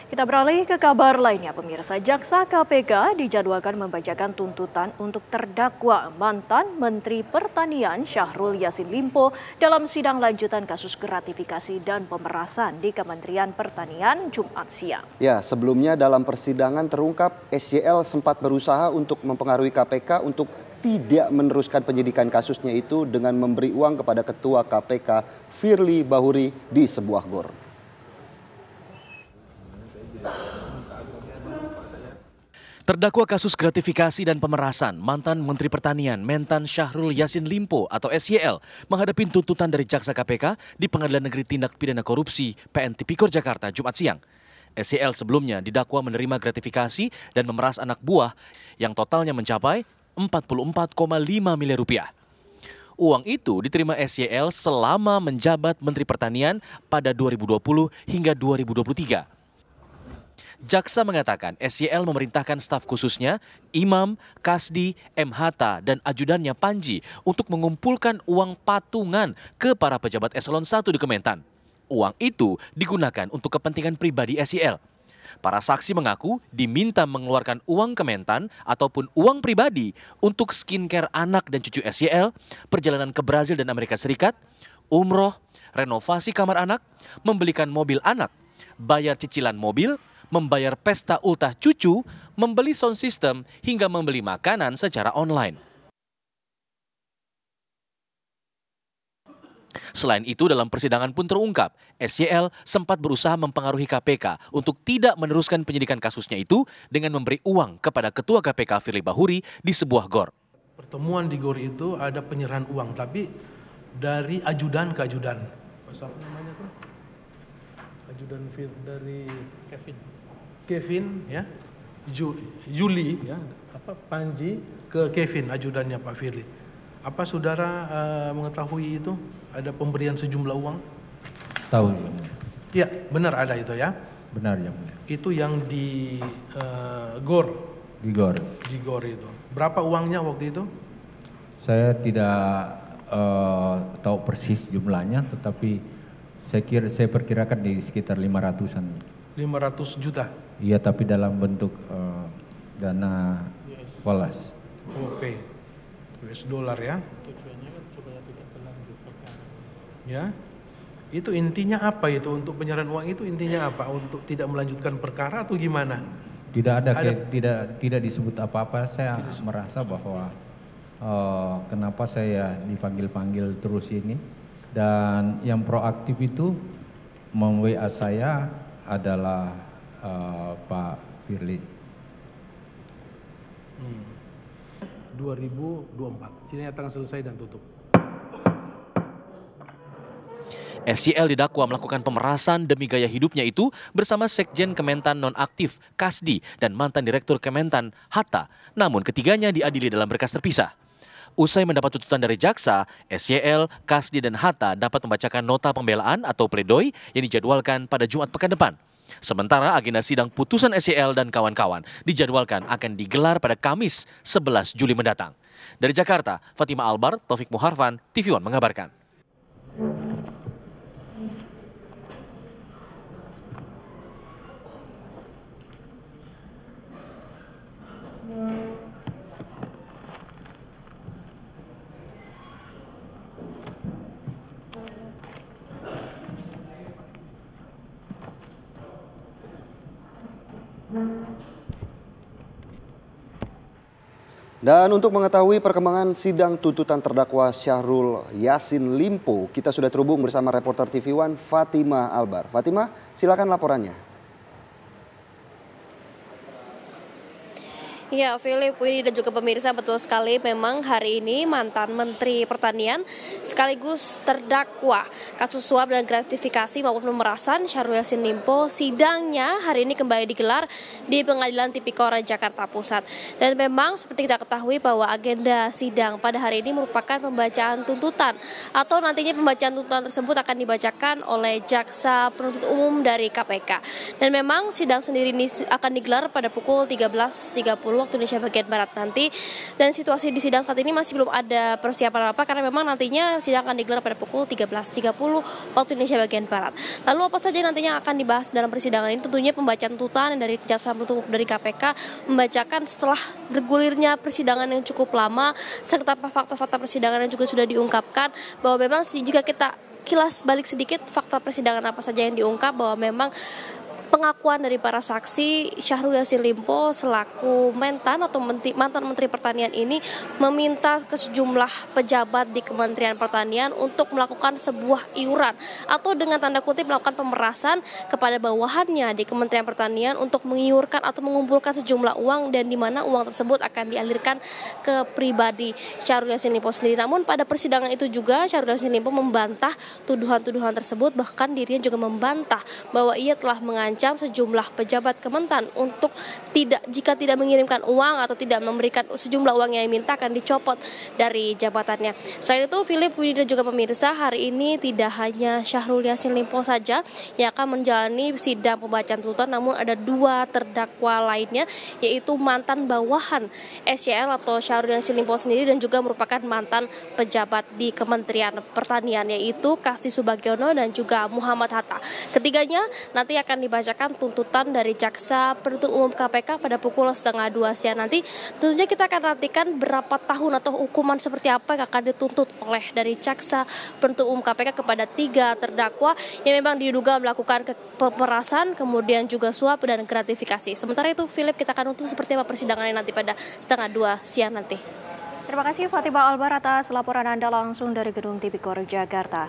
Kita beralih ke kabar lainnya, pemirsa. Jaksa KPK dijadwalkan membacakan tuntutan untuk terdakwa mantan Menteri Pertanian Syahrul Yassin Limpo dalam sidang lanjutan kasus gratifikasi dan pemerasan di Kementerian Pertanian Jumat siang. Ya, sebelumnya dalam persidangan terungkap SYL sempat berusaha untuk mempengaruhi KPK untuk tidak meneruskan penyidikan kasusnya itu dengan memberi uang kepada Ketua KPK Firly Bahuri di sebuah gor. Terdakwa kasus gratifikasi dan pemerasan mantan Menteri Pertanian Mentan Syahrul Yassin Limpo atau SYL menghadapi tuntutan dari Jaksa KPK di Pengadilan Negeri Tindak Pidana Korupsi PN Tipikor Jakarta Jumat siang. SYL sebelumnya didakwa menerima gratifikasi dan memeras anak buah yang totalnya mencapai 44,5 miliar rupiah. Uang itu diterima SYL selama menjabat Menteri Pertanian pada 2020 hingga 2023. Jaksa mengatakan SYL memerintahkan staf khususnya, Imam, Kasdi, M. Hatta, dan ajudannya Panji untuk mengumpulkan uang patungan ke para pejabat eselon 1 di Kementan. Uang itu digunakan untuk kepentingan pribadi SYL. Para saksi mengaku diminta mengeluarkan uang Kementan ataupun uang pribadi untuk skincare anak dan cucu SYL, perjalanan ke Brazil dan Amerika Serikat, umroh, renovasi kamar anak, membelikan mobil anak, bayar cicilan mobil, membayar pesta ultah cucu, membeli sound system, hingga membeli makanan secara online. Selain itu, dalam persidangan pun terungkap, SYL sempat berusaha mempengaruhi KPK untuk tidak meneruskan penyidikan kasusnya itu dengan memberi uang kepada Ketua KPK Firly Bahuri di sebuah gor. Pertemuan di gor itu ada penyerahan uang, tapi dari ajudan ke ajudan. Apa namanya tuh? Ajudan dari Kevin ya, Juli ya, Panji ke Kevin ajudannya Pak Firly. Apa saudara mengetahui itu ada pemberian sejumlah uang? Tahu. Ya, benar ada itu ya. Benar ya mulia. Itu yang di gor. Di gor. Di gor itu. Berapa uangnya waktu itu? Saya tidak tahu persis jumlahnya, tetapi saya perkirakan di sekitar 500-an. 500 juta. Iya, tapi dalam bentuk dana falas. Oke. US dollar ya. Tujuannya kan supaya tidak berlanjut perkara. Ya. Itu intinya apa itu untuk penyerahan uang itu intinya apa? Untuk tidak melanjutkan perkara atau gimana? Tidak ada tidak disebut apa-apa. Saya merasa bahwa kenapa saya dipanggil-panggil terus ini, dan yang proaktif itu mem-WA saya adalah Pak Firly. 2024. Sidang akan selesai dan tutup. SYL didakwa melakukan pemerasan demi gaya hidupnya itu bersama Sekjen Kementan nonaktif Kasdi dan mantan Direktur Kementan Hatta. Namun ketiganya diadili dalam berkas terpisah. Usai mendapat tuntutan dari jaksa, SYL, Kasdi, dan Hatta dapat membacakan nota pembelaan atau pledoi yang dijadwalkan pada Jumat pekan depan. Sementara agenda sidang putusan SYL dan kawan-kawan dijadwalkan akan digelar pada Kamis 11 Juli mendatang. Dari Jakarta, Fatima Albar, Taufik Muharvan, TV One mengabarkan. Dan untuk mengetahui perkembangan sidang tuntutan terdakwa Syahrul Yassin Limpo, kita sudah terhubung bersama reporter TV One Fatima Albar. Fatima, silakan laporannya. Ya, Philip, Widi dan juga pemirsa, betul sekali memang hari ini mantan Menteri Pertanian sekaligus terdakwa kasus suap dan gratifikasi maupun pemerasan Syahrul Yassin Limpo sidangnya hari ini kembali digelar di Pengadilan Tipikor Jakarta Pusat. Dan memang seperti kita ketahui bahwa agenda sidang pada hari ini merupakan pembacaan tuntutan atau nantinya pembacaan tuntutan tersebut akan dibacakan oleh Jaksa Penuntut Umum dari KPK. Dan memang sidang sendiri ini akan digelar pada pukul 13.30 waktu Indonesia bagian Barat nanti. Dan situasi di sidang saat ini masih belum ada persiapan apa karena memang nantinya sidang akan digelar pada pukul 13.30 waktu Indonesia bagian Barat. Lalu apa saja nantinya akan dibahas dalam persidangan ini? Tentunya pembacaan tuntutan dari jaksa penuntut dari KPK membacakan setelah bergulirnya persidangan yang cukup lama serta fakta-fakta persidangan yang juga sudah diungkapkan bahwa memang jika kita kilas balik sedikit fakta persidangan apa saja yang diungkap bahwa memang pengakuan dari para saksi Syahrul Yassin Limpo selaku mantan Menteri Pertanian ini meminta ke sejumlah pejabat di Kementerian Pertanian untuk melakukan sebuah iuran atau dengan tanda kutip melakukan pemerasan kepada bawahannya di Kementerian Pertanian untuk mengiurkan atau mengumpulkan sejumlah uang dan di mana uang tersebut akan dialirkan ke pribadi Syahrul Yassin Limpo sendiri. Namun pada persidangan itu juga Syahrul Yassin Limpo membantah tuduhan-tuduhan tersebut, bahkan dirinya juga membantah bahwa ia telah mengancam sejumlah pejabat Kementan untuk jika tidak mengirimkan uang atau tidak memberikan sejumlah uang yang diminta akan dicopot dari jabatannya. Selain itu, Philip, Winnie dan juga pemirsa, hari ini tidak hanya Syahrul Yassin Limpo saja yang akan menjalani sidang pembacaan tuntutan, namun ada 2 terdakwa lainnya, yaitu mantan bawahan SYL atau Syahrul Yassin Limpo sendiri dan juga merupakan mantan pejabat di Kementerian Pertanian, yaitu Kasti Subagiono dan juga Muhammad Hatta. Ketiganya nanti akan dibacakan tuntutan dari jaksa penuntut umum KPK pada pukul 1:30 siang nanti. Tentunya kita akan nantikan berapa tahun atau hukuman seperti apa yang akan dituntut oleh dari jaksa penuntut umum KPK kepada 3 terdakwa yang memang diduga melakukan pemerasan, kemudian juga suap dan gratifikasi. Sementara itu, Philip, kita akan nonton seperti apa persidangannya nanti pada 1:30 siang nanti. Terima kasih Fatima Albar atas laporan Anda langsung dari Gedung Tipikor Jakarta.